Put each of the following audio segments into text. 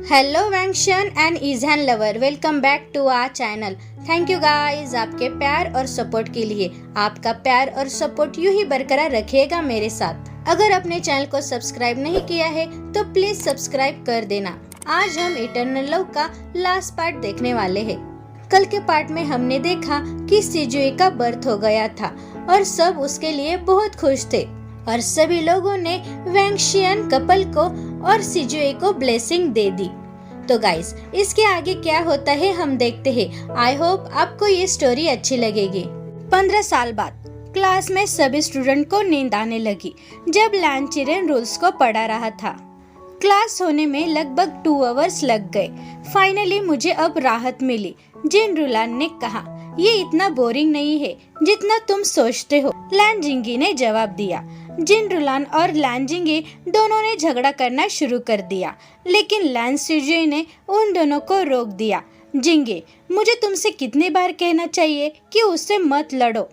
Hello वैंक्शन and ईजहान lover, welcome back to our channel. Thank you guys आपके प्यार और सपोर्ट के लिए। आपका प्यार और सपोर्ट यूं ही बरकरार रखिएगा मेरे साथ। अगर अपने चैनल को सब्सक्राइब नहीं किया है तो प्लीज सब्सक्राइब कर देना। आज हम इटर्नल लव का लास्ट पार्ट देखने वाले हैं। कल के पार्ट में हमने देखा कि सिजुई का बर्थ हो गया था और सब उसके लिए बहुत खुश थे और सभी लोगों ने वैंक्शियन कपल को और सिजुई को ब्लेसिंग दे दी। तो गाइस, इसके आगे क्या होता है हम देखते हैं। आई होप आपको ये स्टोरी अच्छी लगेगी। 15 साल बाद क्लास में सभी स्टूडेंट को नींद आने लगी जब लैन चिरेन रूल्स को पढ़ा रहा था। क्लास होने में लगभग 2 आवर्स लग गए। फाइनली मुझे अब राहत मिली। जिन रुलान ने कहा, ये इतना बोरिंग नहीं है जितना तुम सोचते हो। लैन जिंगी ने जवाब दिया। जिन रुलान और लैन जिंगी दोनों ने झगड़ा करना शुरू कर दिया, लेकिन लैन सिजुई ने उन दोनों को रोक दिया। जिंगी, मुझे तुमसे कितनी बार कहना चाहिए कि उससे मत लड़ो।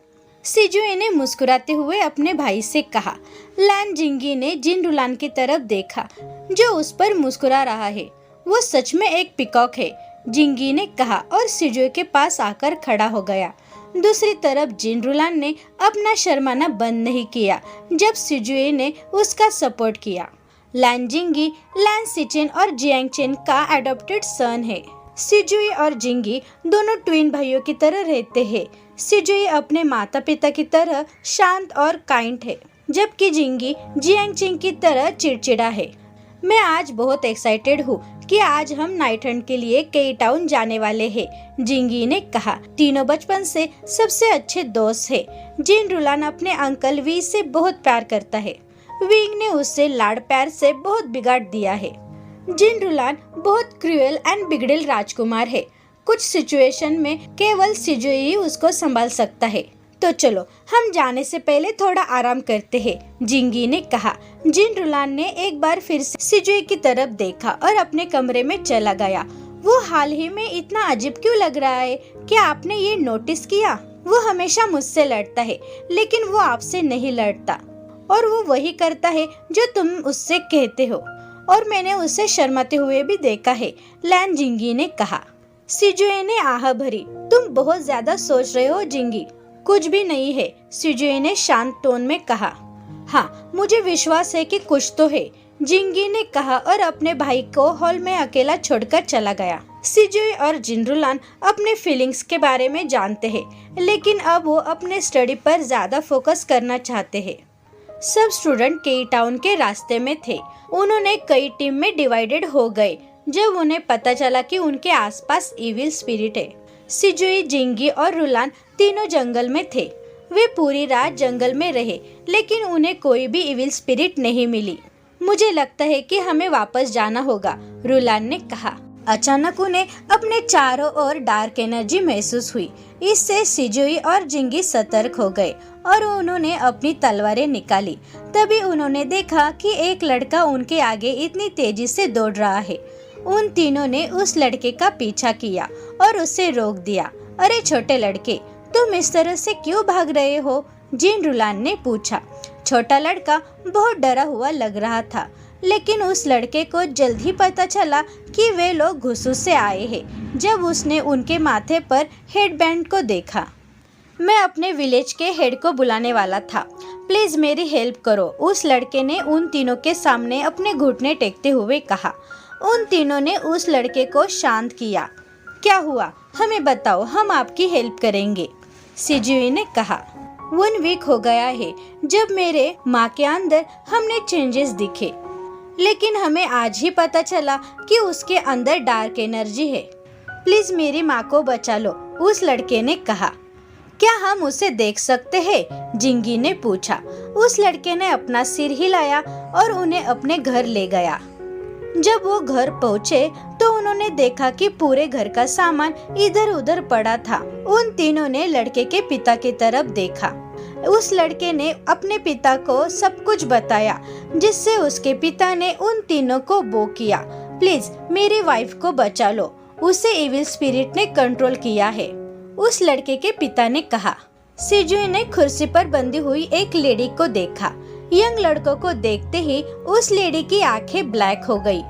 सिजुई ने मुस्कुराते हुए अपने भाई से कहा। लैन जिंगी ने जिन रुलान की तरफ देखा जो उस पर मुस्कुरा रहा है। वो सच में एक पिकॉक है, जिंगी ने कहा और सिजुई के पास आकर खड़ा हो गया। दूसरी तरफ जिन रुलान ने अपना शर्माना बंद नहीं किया जब सिजुई ने उसका सपोर्ट किया। लैन जिंगी लैन सिचिन और जियांग चेन का एडॉप्टेड सन है। सिजुई और जिंगी दोनों ट्विन भाइयों की तरह रहते हैं। सिजुई अपने माता पिता की तरह शांत और काइंड है, जबकि जिंगी जियांग चेन की तरह चिड़चिड़ा है। मैं आज बहुत एक्साइटेड हूँ कि आज हम नाइट हंट के लिए केई टाउन जाने वाले हैं, जिंगी ने कहा। तीनों बचपन से सबसे अच्छे दोस्त हैं। जिन रुलान अपने अंकल वी से बहुत प्यार करता है। विंग ने उससे लाड़ प्यार से बहुत बिगाड़ दिया है। जिन रुलान बहुत क्रूएल एंड बिगड़ेल राजकुमार है। कुछ सिचुएशन में केवल सिजुई ही उसको संभाल सकता है। तो चलो, हम जाने से पहले थोड़ा आराम करते हैं, जिंगी ने कहा। जिन रुलान ने एक बार फिर से सिजुई की तरफ देखा और अपने कमरे में चला गया। वो हाल ही में इतना अजीब क्यों लग रहा है? क्या आपने ये नोटिस किया? वो हमेशा मुझसे लड़ता है, लेकिन वो आपसे नहीं लड़ता और वो वही करता है जो तुम उससे कहते हो, और मैंने उसे शर्माते हुए भी देखा है, लैन जिंगी ने कहा। सिजुई ने आह भरी। तुम बहुत ज्यादा सोच रहे हो जिंगी। कुछ भी नहीं है, सिजुई ने शांत टोन में कहा। हाँ, मुझे विश्वास है कि कुछ तो है, जिंगी ने कहा और अपने भाई को हॉल में अकेला छोड़कर चला गया। सिजुई और जिन रुलान अपने फीलिंग्स के बारे में जानते हैं, लेकिन अब वो अपने स्टडी पर ज्यादा फोकस करना चाहते हैं। सब स्टूडेंट केई टाउन के रास्ते में थे। उन्होंने कई टीम में डिवाइडेड हो गए जब उन्हें पता चला कि उनके आसपास इविल स्पिरिट है। सिजुई, जिंगी और रुलान तीनों जंगल में थे। वे पूरी रात जंगल में रहे, लेकिन उन्हें कोई भी इविल स्पिरिट नहीं मिली। मुझे लगता है कि हमें वापस जाना होगा, रुलान ने कहा। अचानक उन्हें अपने चारों ओर डार्क एनर्जी महसूस हुई। इससे सिजुई और जिंगी सतर्क हो गए और उन्होंने अपनी तलवारें निकाली। तभी उन्होंने देखा कि एक लड़का उनके आगे इतनी तेजी से दौड़ रहा है। उन तीनों ने उस लड़के का पीछा किया और उसे रोक दिया। अरे छोटे लड़के, तुम इस तरह से क्यों भाग रहे हो? जिन रुलान ने पूछा। छोटा लड़का बहुत डरा हुआ लग रहा था, लेकिन उस लड़के को जल्द ही पता चला कि वे लोग घुसूस से आए हैं जब उसने उनके माथे पर हेडबैंड को देखा। मैं अपने विलेज के हेड को बुलाने वाला था, प्लीज मेरी हेल्प करो, उस लड़के ने उन तीनों के सामने अपने घुटने टेकते हुए कहा। उन तीनों ने उस लड़के को शांत किया। क्या हुआ, हमें बताओ, हम आपकी हेल्प करेंगे, सिजुई ने कहा। 1 वीक हो गया है जब मेरे माँ के अंदर हमने चेंजेस दिखे, लेकिन हमें आज ही पता चला कि उसके अंदर डार्क एनर्जी है। प्लीज मेरी माँ को बचा लो, उस लड़के ने कहा। क्या हम उसे देख सकते हैं? जिंगी ने पूछा। उस लड़के ने अपना सिर हिलाया और उन्हें अपने घर ले गया। जब वो घर पहुँचे तो उन्होंने देखा कि पूरे घर का सामान इधर उधर पड़ा था। उन तीनों ने लड़के के पिता की तरफ देखा। उस लड़के ने अपने पिता को सब कुछ बताया, जिससे उसके पिता ने उन तीनों को वो किया। प्लीज मेरी वाइफ को बचा लो, उसे इविल स्पिरिट ने कंट्रोल किया है, उस लड़के के पिता ने कहा। सिजुई ने कुर्सी पर बंधी हुई एक लेडी को देखा। यंग लड़कों को देखते ही उस लेडी की आंखें ब्लैक हो गई।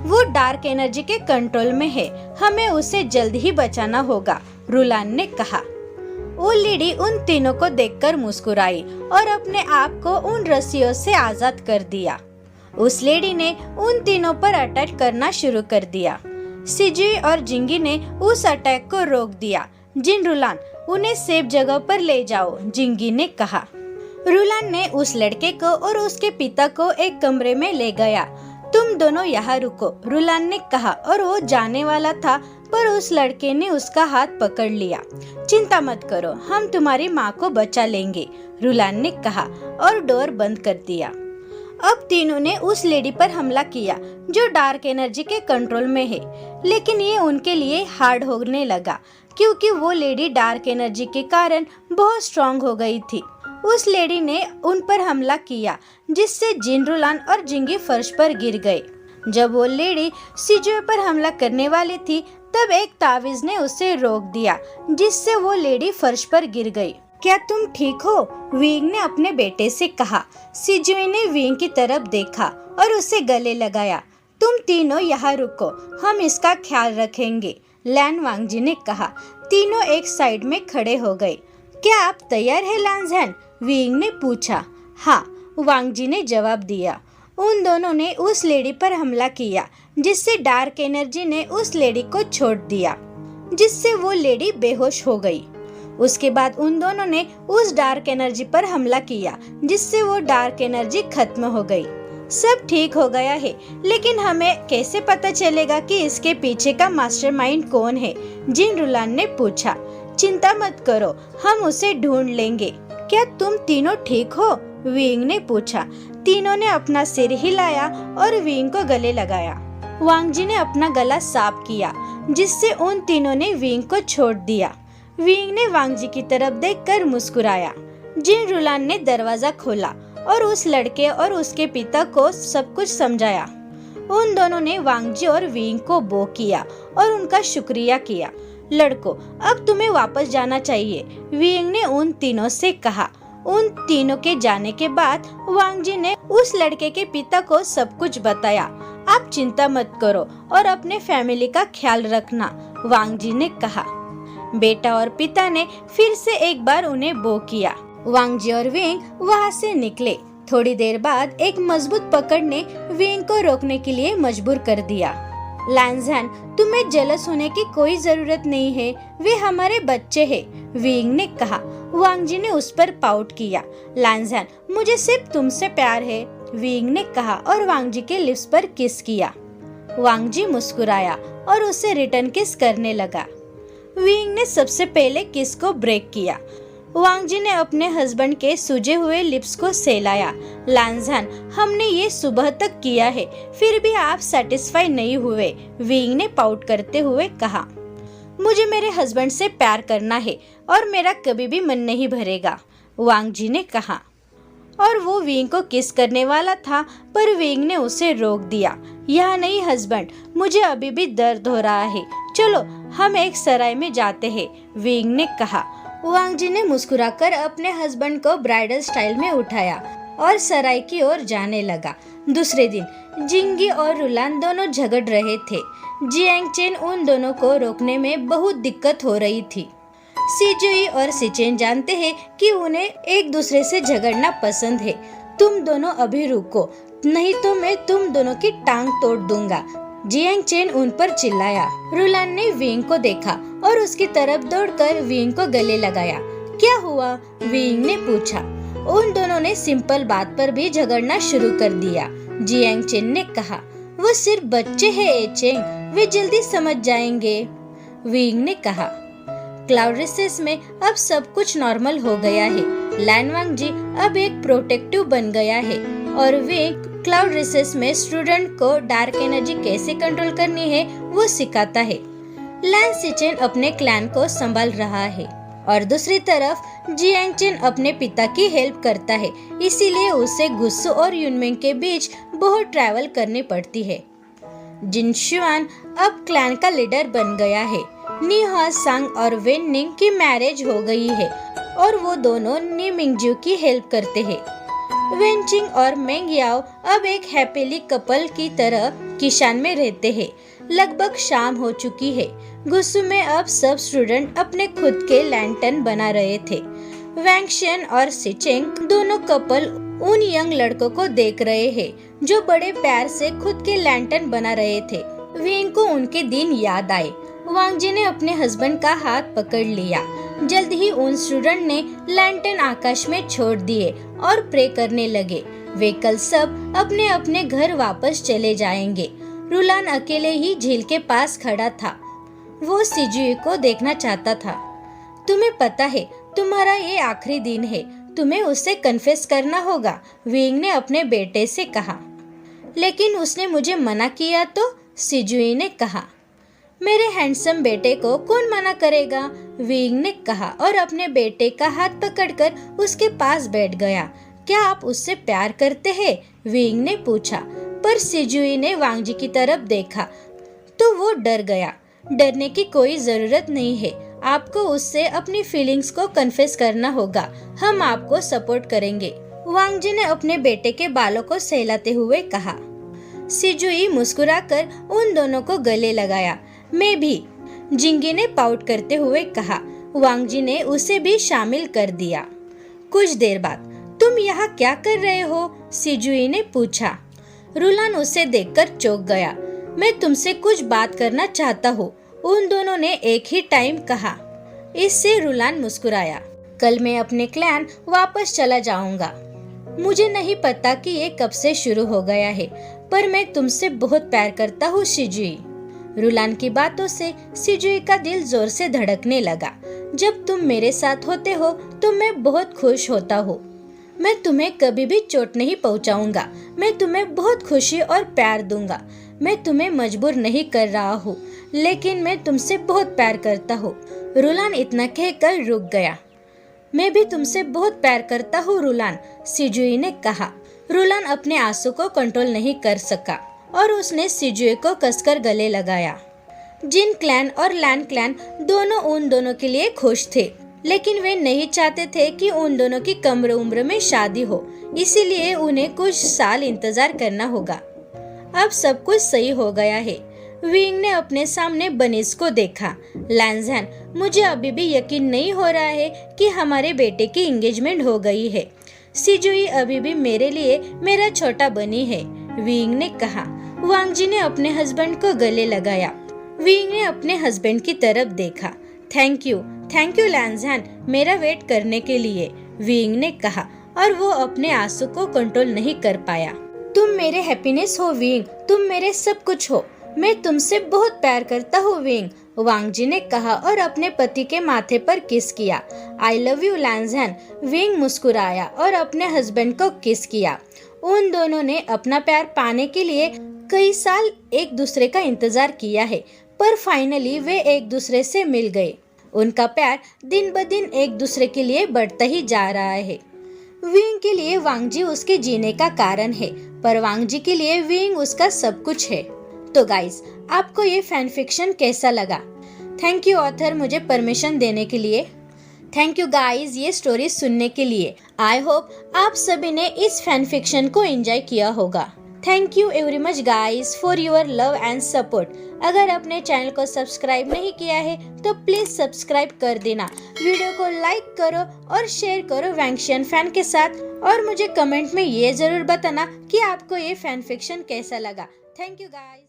वो डार्क एनर्जी के कंट्रोल में है, हमें उसे जल्द ही बचाना होगा, रुलान ने कहा। वो लेडी उन तीनों को देखकर मुस्कुराई और अपने आप को उन रस्सियों से आजाद कर दिया। उस लेडी ने उन तीनों पर अटैक करना शुरू कर दिया। सिजुई और जिंगी ने उस अटैक को रोक दिया। जिन रुलान, उन्हें सेफ जगह पर ले जाओ, जिंगी ने कहा। रुलान ने उस लड़के को और उसके पिता को एक कमरे में ले गया। तुम दोनों यहाँ रुको, रुलान ने कहा और वो जाने वाला था, पर उस लड़के ने उसका हाथ पकड़ लिया। चिंता मत करो, हम तुम्हारी माँ को बचा लेंगे, रुलान ने कहा और डोर बंद कर दिया। अब तीनों ने उस लेडी पर हमला किया जो डार्क एनर्जी के कंट्रोल में है, लेकिन ये उनके लिए हार्ड होने लगा क्योंकि वो लेडी डार्क एनर्जी के कारण बहुत स्ट्रांग हो गई थी। उस लेडी ने उन पर हमला किया जिससे जिन, रुलान और जिंगी फर्श पर गिर गए। जब वो लेडी सिजुए पर हमला करने वाली थी तब एक तावीज ने उसे रोक दिया जिससे वो लेडी फर्श पर गिर गई। क्या तुम ठीक हो? विंग ने अपने बेटे से कहा। सिजुए ने विंग की तरफ देखा और उसे गले लगाया। तुम तीनों यहाँ रुको, हम इसका ख्याल रखेंगे, लैन वांगजी ने कहा। तीनों एक साइड में खड़े हो गए। क्या आप तैयार हैं लांजहन? विंग ने पूछा। हाँ, वांगजी ने जवाब दिया। उन दोनों ने उस लेडी पर हमला किया जिससे डार्क एनर्जी ने उस लेडी को छोड़ दिया, जिससे वो लेडी बेहोश हो गई। उसके बाद उन दोनों ने उस डार्क एनर्जी पर हमला किया जिससे वो डार्क एनर्जी खत्म हो गई। सब ठीक हो गया है, लेकिन हमें कैसे पता चलेगा कि इसके पीछे का मास्टरमाइंड कौन है? जिन, रुलान ने पूछा। चिंता मत करो, हम उसे ढूंढ लेंगे। क्या तुम तीनों ठीक हो? विंग ने पूछा। तीनों ने अपना सिर हिलाया और विंग को गले लगाया। वांगजी ने अपना गला साफ किया जिससे उन तीनों ने विंग को छोड़ दिया। विंग ने वांगजी की तरफ देखकर मुस्कुराया। जिन, रुलान ने दरवाजा खोला और उस लड़के और उसके पिता को सब कुछ समझाया। उन दोनों ने वांगजी और विंग को बो किया और उनका शुक्रिया किया। लड़कों, अब तुम्हें वापस जाना चाहिए, विंग ने उन तीनों से कहा। उन तीनों के जाने के बाद वांगजी ने उस लड़के के पिता को सब कुछ बताया। आप चिंता मत करो और अपने फैमिली का ख्याल रखना, वांगजी ने कहा। बेटा और पिता ने फिर से एक बार उन्हें बो किया। वांगजी और विंग वहाँ से निकले। थोड़ी देर बाद एक मजबूत पकड़ ने विंग को रोकने के लिए मजबूर कर दिया। लांजहन, तुम्हें जेलस होने की कोई जरूरत नहीं है, वे हमारे बच्चे हैं, विंग ने कहा। वांगजी ने उस पर पाउट किया। लांजहन, मुझे सिर्फ तुमसे प्यार है, विंग ने कहा और वांगजी के लिप्स पर किस किया। वांगजी मुस्कुराया और उसे रिटर्न किस करने लगा। विंग ने सबसे पहले किस को ब्रेक किया। वांगजी ने अपने हस्बैंड के सूजे हुए लिप्स को सहलाया। लांजहन, हमने ये सुबह तक किया है, फिर भी आप सेटिस्फाई नहीं हुए, विंग ने पाउट करते हुए कहा। मुझे मेरे हस्बैंड से प्यार करना है और मेरा कभी भी मन नहीं भरेगा, वांगजी ने कहा। और वो विंग को किस करने वाला था, पर विंग ने उसे रोक दिया। यह नहीं हस्बैंड, मुझे अभी भी दर्द हो रहा है, चलो हम एक सराय में जाते हैं, विंग ने कहा। वांगजी ने मुस्कुराकर अपने हस्बैंड को ब्राइडल स्टाइल में उठाया और सराय की ओर जाने लगा। दूसरे दिन जिंगी और रुलान दोनों झगड़ रहे थे। जियांग चेन उन दोनों को रोकने में बहुत दिक्कत हो रही थी। सिजुई और सिचेन जानते हैं कि उन्हें एक दूसरे से झगड़ना पसंद है। तुम दोनों अभी रुको, नहीं तो मैं तुम दोनों की टांग तोड़ दूंगा, जियांग चेन उन पर चिल्लाया। रुलान ने विंग को देखा और उसकी तरफ दौड़कर विंग को गले लगाया। क्या हुआ? विंग ने पूछा। उन दोनों ने सिंपल बात पर भी झगड़ना शुरू कर दिया, जियांग चेन ने कहा। वो सिर्फ बच्चे हैं एचेंग, वे जल्दी समझ जाएंगे, विंग ने कहा। क्लाउड रिसेस में अब सब कुछ नॉर्मल हो गया है। लैन वांगजी अब एक प्रोटेक्टिव बन गया है और विंग क्लाउड रिसेस में स्टूडेंट को डार्क एनर्जी कैसे कंट्रोल करनी है वो सिखाता है। लैन सिचेन अपने क्लैन को संभाल रहा है और दूसरी तरफ जियांग चेन अपने पिता की हेल्प करता है, इसीलिए उसे गुस्सू और युनमिंग के बीच बहुत ट्रैवल करनी पड़ती है। जिन शुआन अब क्लैन का लीडर बन गया है। नी हा सांग और वेन निंग की मैरिज हो गई है और वो दोनों नी मिंगजू की हेल्प करते हैं। वेनचिंग और मेंग याओ अब एक हैप्पीली कपल की तरह किशान में रहते हैं। लगभग शाम हो चुकी है। गुस्सू में अब सब स्टूडेंट अपने खुद के लैंटर्न बना रहे थे। वैंगशन और सिचेंग दोनों कपल उन यंग लड़कों को देख रहे हैं जो बड़े प्यार से खुद के लैंटर्न बना रहे थे। विंग को उनके दिन याद आए। वांगजी ने अपने हस्बैंड का हाथ पकड़ लिया। जल्द ही उन स्टूडेंट ने लैंटर्न आकाश में छोड़ दिए और प्रे करने लगे। वे कल सब अपने अपने घर वापस चले जाएंगे। रुलान अकेले ही झील के पास खड़ा था। वो सिजुई को देखना चाहता था। तुम्हें पता है तुम्हारा ये आखिरी दिन है, तुम्हें उससे कन्फेस करना होगा, विंग ने अपने बेटे से कहा। लेकिन उसने मुझे मना किया तो, सिजुई ने कहा। मेरे हैंडसम बेटे को कौन मना करेगा, विंग ने कहा और अपने बेटे का हाथ पकड़कर उसके पास बैठ गया। क्या आप उससे प्यार करते हैं, विंग ने पूछा। पर सिजुई ने वांगजी की तरफ देखा तो वो डर गया। डरने की कोई जरूरत नहीं है, आपको उससे अपनी फीलिंग्स को कन्फेस करना होगा, हम आपको सपोर्ट करेंगे, वांगजी ने अपने बेटे के बालों को सहलाते हुए कहा। सिजुई मुस्कुराकर उन दोनों को गले लगाया। मैं भी, जिंगी ने पाउट करते हुए कहा। वांगजी ने उसे भी शामिल कर दिया। कुछ देर बाद, तुम यहाँ क्या कर रहे हो, सिजुई ने पूछा। रुलान उसे देखकर चौंक गया। मैं तुमसे कुछ बात करना चाहता हूँ, उन दोनों ने एक ही टाइम कहा। इससे रुलान मुस्कुराया। कल मैं अपने क्लैन वापस चला जाऊंगा। मुझे नहीं पता कि ये कब से शुरू हो गया है, पर मैं तुमसे बहुत प्यार करता हूँ सिजुई। रुलान की बातों से सिजुई का दिल जोर से धड़कने लगा। जब तुम मेरे साथ होते हो तो मैं बहुत खुश होता हूँ। मैं तुम्हें कभी भी चोट नहीं पहुँचाऊंगा। मैं तुम्हें बहुत खुशी और प्यार दूंगा। मैं तुम्हें मजबूर नहीं कर रहा हूँ, लेकिन मैं तुमसे बहुत प्यार करता हूँ। रुलान इतना कहकर रुक गया। मैं भी तुमसे बहुत प्यार करता हूँ रुलान, सिजुई ने कहा। रुलान अपने आंसू को कंट्रोल नहीं कर सका और उसने सिजुई को कसकर गले लगाया। जिन क्लैन और लैन क्लैन दोनों उन दोनों के लिए खुश थे, लेकिन वे नहीं चाहते थे कि उन दोनों की कम उम्र में शादी हो, इसीलिए उन्हें कुछ साल इंतजार करना होगा। अब सब कुछ सही हो गया है। विंग ने अपने सामने बनीस को देखा। लैंजहन, मुझे अभी भी यकीन नहीं हो रहा है कि हमारे बेटे की एंगेजमेंट हो गई है। सिजुई अभी भी मेरे लिए मेरा छोटा बनी है, विंग ने कहा। वांगजी ने अपने हस्बैंड को गले लगाया। विंग ने अपने हस्बैंड की तरफ देखा। थैंक यू लैंजहन, मेरा वेट करने के लिए, विंग ने कहा और वो अपने आंसू को कंट्रोल नहीं कर पाया। तुम मेरे हैप्पीनेस हो विंग, तुम मेरे सब कुछ हो। मैं तुमसे बहुत प्यार करता हूँ विंग, वांगजी ने कहा और अपने पति के माथे पर किस किया। आई लव यू लैंजहन, विंग मुस्कुराया और अपने हस्बैंड को किस किया। उन दोनों ने अपना प्यार पाने के लिए कई साल एक दूसरे का इंतजार किया है, पर फाइनली वे एक दूसरे से मिल गए। उनका प्यार दिन ब दिन एक दूसरे के लिए बढ़ता ही जा रहा है। विंग के लिए वांगजी उसके जीने का कारण है, पर वांगजी के लिए विंग उसका सब कुछ है। तो गाइस, आपको ये फैन फिक्शन कैसा लगा? थैंक यू ऑथर मुझे परमिशन देने के लिए। थैंक यू गाइस ये स्टोरी सुनने के लिए। आई होप आप सभी ने इस फैन फिक्शन को एंजॉय किया होगा। Thank you every much guys for your love and support. अगर आपने चैनल को सब्सक्राइब नहीं किया है तो प्लीज सब्सक्राइब कर देना। वीडियो को लाइक करो और शेयर करो वैंगशियन फैन के साथ, और मुझे कमेंट में ये जरूर बताना कि आपको ये फैन फिक्शन कैसा लगा। Thank you guys.